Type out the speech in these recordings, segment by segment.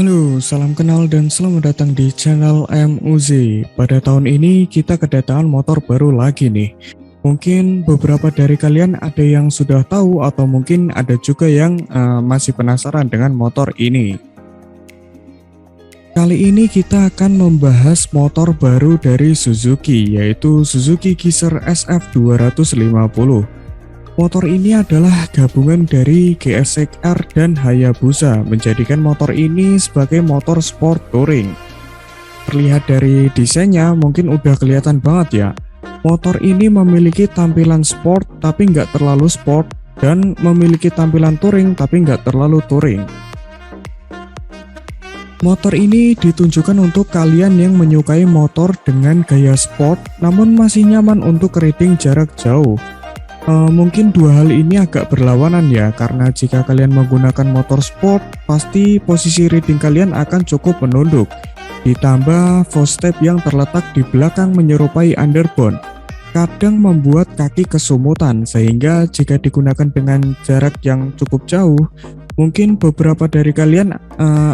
Halo, salam kenal dan selamat datang di channel MUZ. Pada tahun ini kita kedatangan motor baru lagi nih. Mungkin beberapa dari kalian ada yang sudah tahu atau mungkin ada juga yang masih penasaran dengan motor ini. Kali ini kita akan membahas motor baru dari Suzuki, yaitu Suzuki Gixxer SF250. Motor ini adalah gabungan dari GSX-R dan Hayabusa, menjadikan motor ini sebagai motor sport touring. Terlihat dari desainnya mungkin udah kelihatan banget ya. Motor ini memiliki tampilan sport tapi nggak terlalu sport, dan memiliki tampilan touring tapi nggak terlalu touring. Motor ini ditunjukkan untuk kalian yang menyukai motor dengan gaya sport namun masih nyaman untuk riding jarak jauh. Mungkin dua hal ini agak berlawanan ya, karena jika kalian menggunakan motor sport, pasti posisi riding kalian akan cukup menunduk. Ditambah footstep yang terletak di belakang menyerupai underbone, kadang membuat kaki kesumutan, sehingga jika digunakan dengan jarak yang cukup jauh, mungkin beberapa dari kalian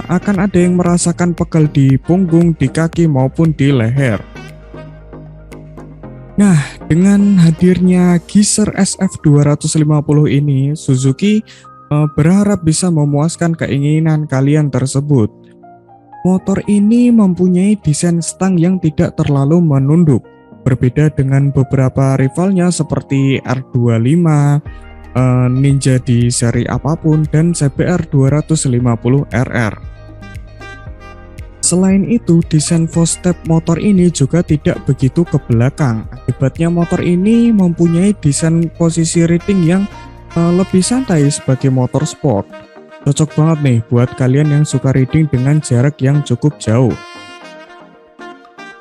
akan ada yang merasakan pegal di punggung, di kaki, maupun di leher. Nah, dengan hadirnya Gixxer SF250 ini, Suzuki berharap bisa memuaskan keinginan kalian tersebut. Motor ini mempunyai desain stang yang tidak terlalu menunduk, berbeda dengan beberapa rivalnya seperti R25, Ninja di seri apapun, dan CBR 250RR. Selain itu, desain footstep motor ini juga tidak begitu ke belakang. Akibatnya motor ini mempunyai desain posisi riding yang lebih santai sebagai motor sport. Cocok banget nih buat kalian yang suka riding dengan jarak yang cukup jauh.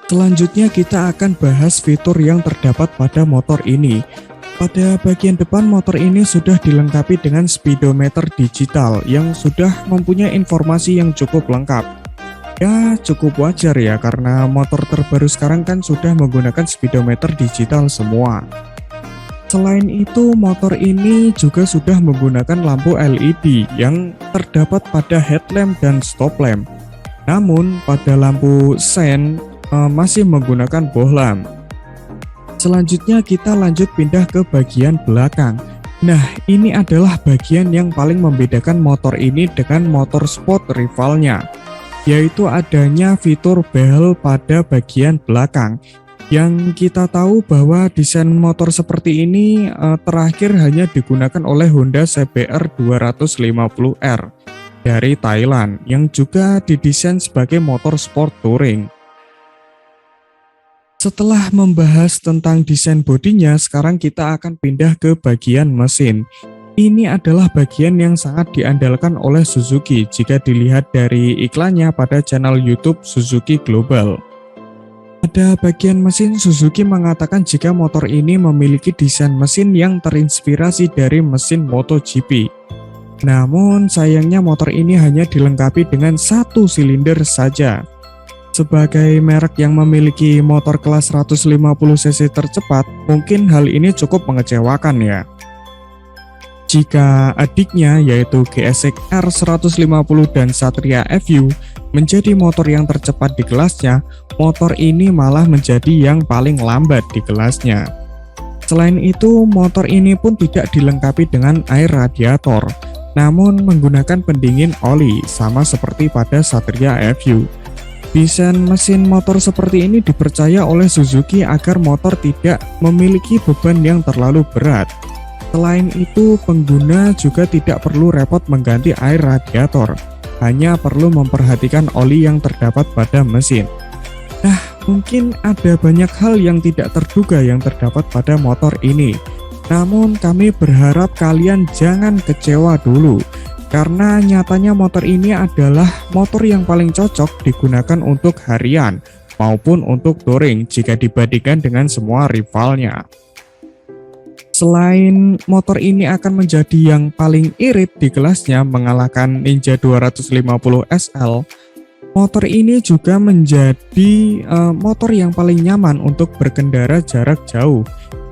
Selanjutnya kita akan bahas fitur yang terdapat pada motor ini. Pada bagian depan motor ini sudah dilengkapi dengan speedometer digital yang sudah mempunyai informasi yang cukup lengkap. Ya, cukup wajar ya, karena motor terbaru sekarang kan sudah menggunakan speedometer digital semua. Selain itu, motor ini juga sudah menggunakan lampu LED yang terdapat pada headlamp dan stop lamp. Namun, pada lampu sen masih menggunakan bohlam. Selanjutnya kita lanjut pindah ke bagian belakang. Nah, ini adalah bagian yang paling membedakan motor ini dengan motor sport rivalnya, yaitu adanya fitur bezel pada bagian belakang. Yang kita tahu bahwa desain motor seperti ini terakhir hanya digunakan oleh Honda CBR 250R dari Thailand, yang juga didesain sebagai motor sport touring. Setelah membahas tentang desain bodinya, sekarang kita akan pindah ke bagian mesin. Ini adalah bagian yang sangat diandalkan oleh Suzuki jika dilihat dari iklannya pada channel YouTube Suzuki Global. Pada bagian mesin, Suzuki mengatakan jika motor ini memiliki desain mesin yang terinspirasi dari mesin MotoGP. Namun sayangnya motor ini hanya dilengkapi dengan satu silinder saja. Sebagai merek yang memiliki motor kelas 150cc tercepat, mungkin hal ini cukup mengecewakan ya. Jika adiknya yaitu GSX-R 150 dan Satria FU menjadi motor yang tercepat di kelasnya, motor ini malah menjadi yang paling lambat di kelasnya. Selain itu, motor ini pun tidak dilengkapi dengan air radiator, namun menggunakan pendingin oli sama seperti pada Satria FU. Desain mesin motor seperti ini dipercaya oleh Suzuki agar motor tidak memiliki beban yang terlalu berat. Selain itu, pengguna juga tidak perlu repot mengganti air radiator, hanya perlu memperhatikan oli yang terdapat pada mesin. Nah, mungkin ada banyak hal yang tidak terduga yang terdapat pada motor ini. Namun, kami berharap kalian jangan kecewa dulu, karena nyatanya motor ini adalah motor yang paling cocok digunakan untuk harian maupun untuk touring jika dibandingkan dengan semua rivalnya. Selain motor ini akan menjadi yang paling irit di kelasnya mengalahkan Ninja 250 SL, motor ini juga menjadi motor yang paling nyaman untuk berkendara jarak jauh,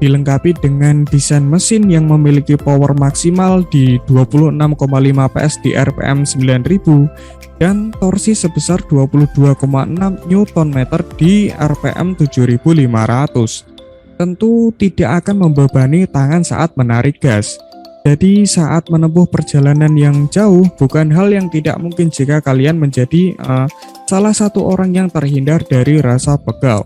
dilengkapi dengan desain mesin yang memiliki power maksimal di 26,5 PS di RPM 9000 dan torsi sebesar 22,6 Nm di RPM 7500. Tentu tidak akan membebani tangan saat menarik gas. Jadi saat menempuh perjalanan yang jauh bukan hal yang tidak mungkin jika kalian menjadi salah satu orang yang terhindar dari rasa pegal.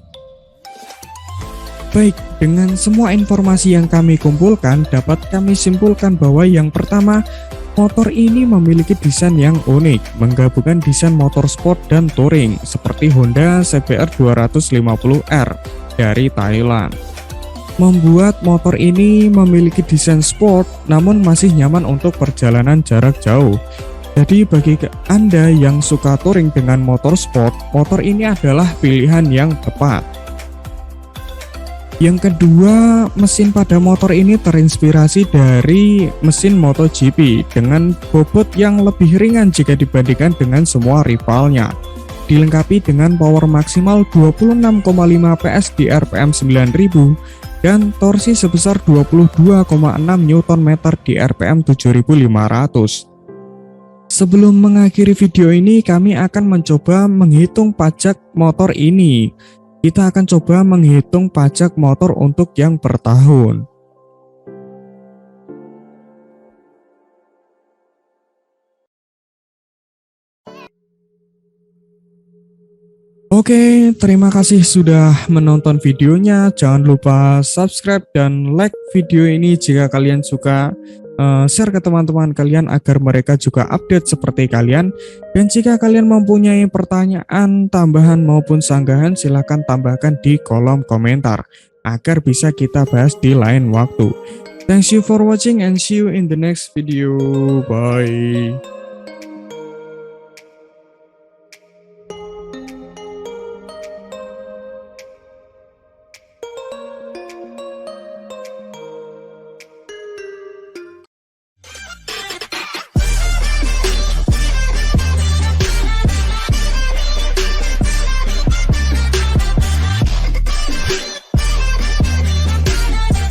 Baik, dengan semua informasi yang kami kumpulkan, dapat kami simpulkan bahwa yang pertama, motor ini memiliki desain yang unik, menggabungkan desain motor sport dan touring, seperti Honda CBR 250R dari Thailand. Membuat motor ini memiliki desain sport, namun masih nyaman untuk perjalanan jarak jauh. Jadi bagi Anda yang suka touring dengan motor sport, motor ini adalah pilihan yang tepat. Yang kedua, mesin pada motor ini terinspirasi dari mesin MotoGP dengan bobot yang lebih ringan jika dibandingkan dengan semua rivalnya. Dilengkapi dengan power maksimal 26,5 PS di RPM 9000 dan torsi sebesar 22,6 Nm di RPM 7500. Sebelum mengakhiri video ini, kami akan mencoba menghitung pajak motor ini. Kita akan coba menghitung pajak motor untuk yang per tahun. Oke, terima kasih sudah menonton videonya. Jangan lupa subscribe dan like video ini jika kalian suka. Share ke teman-teman kalian agar mereka juga update seperti kalian. Dan jika kalian mempunyai pertanyaan tambahan maupun sanggahan, silahkan tambahkan di kolom komentar agar bisa kita bahas di lain waktu. Thanks you for watching and see you in the next video. Bye.